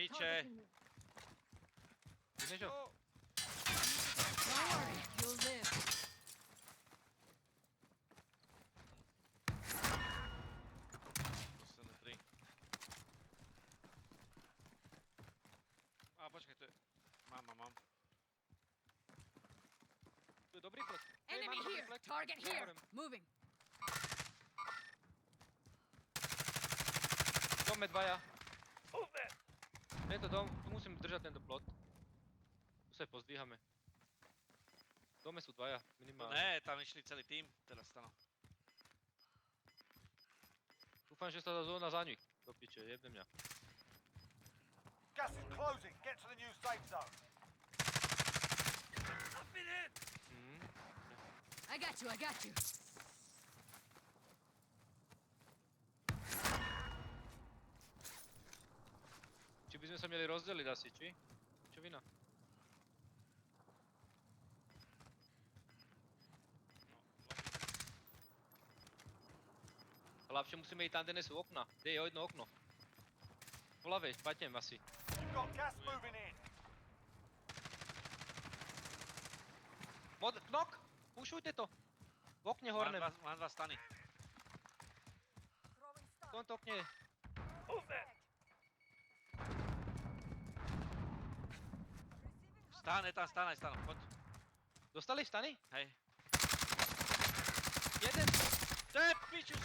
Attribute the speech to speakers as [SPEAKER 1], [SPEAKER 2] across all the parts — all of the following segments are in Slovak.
[SPEAKER 1] Piče.
[SPEAKER 2] Vidíš ho?
[SPEAKER 3] Don't worry, you'll live.
[SPEAKER 1] Posledné 3. Á, počkaj, to je... Mám.
[SPEAKER 2] Tu je dobrý flek.
[SPEAKER 3] Enemy here. Target here. Moving.
[SPEAKER 2] Dome dvaja. Tento dom, tu musím držať tento plot. Tu sa pozdvíhame. V dome sú dvaja, minimálne.
[SPEAKER 1] Ne, tam išli celý tým, teraz stano.
[SPEAKER 2] Dúfam, že sa dá zóna za nich. Do piče, jebne mňa.
[SPEAKER 4] Gas is closing. Get to the new safe zone.
[SPEAKER 3] I got you.
[SPEAKER 2] Či by sme sa mieli rozdeliť asi, či? Čo vina? Hlavšie musíme ísť tam, kde sú okna. Kde je jedno okno? Po ľavej, spadnem asi.
[SPEAKER 4] You've got gas moving in.
[SPEAKER 2] Knok! Pušujte to! V okne horné.
[SPEAKER 1] Mám dva stany.
[SPEAKER 2] V tomto okne je.
[SPEAKER 1] Stán, je tam stán, aj stán, poď.
[SPEAKER 2] Dostali stany?
[SPEAKER 1] Hej.
[SPEAKER 2] Jeden!
[SPEAKER 1] Pičus!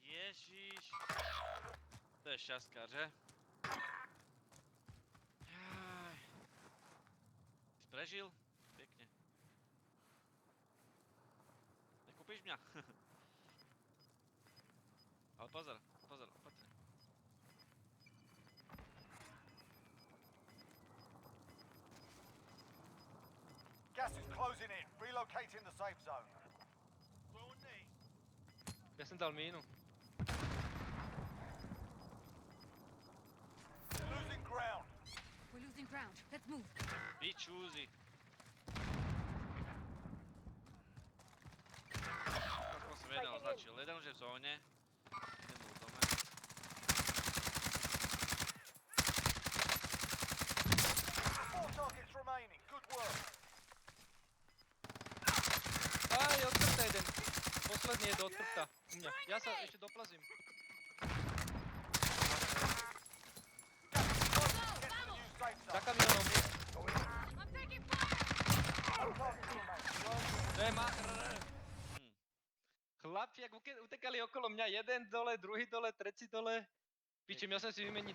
[SPEAKER 1] Ježiš. To je šťastkár, že? Jaj. Si prežil? Pekne. Nekúpiš mňa? Ale pozor, opatrne.
[SPEAKER 4] Gas is closing in. Relocating the safe zone.
[SPEAKER 2] Ja som dal mínu.
[SPEAKER 4] Losing ground.
[SPEAKER 3] We're losing ground. Let's move.
[SPEAKER 1] Pičúzi. Aspoň som jeden označil. Jeden už je v zóne. Jeden bol v dome.
[SPEAKER 4] Four targets remaining. Good work.
[SPEAKER 2] Aj, odkrta jeden. Posledný je do odkrta. U mňa. Ja sa ešte doplazím.
[SPEAKER 4] Get to the new safe
[SPEAKER 2] Za
[SPEAKER 4] zone.
[SPEAKER 2] kamionom.
[SPEAKER 3] I'm taking fire.
[SPEAKER 2] To je Chlapci, jak utekali okolo mňa. Jeden dole, druhý dole, tretí dole. Piči, měl jsem si vyměnit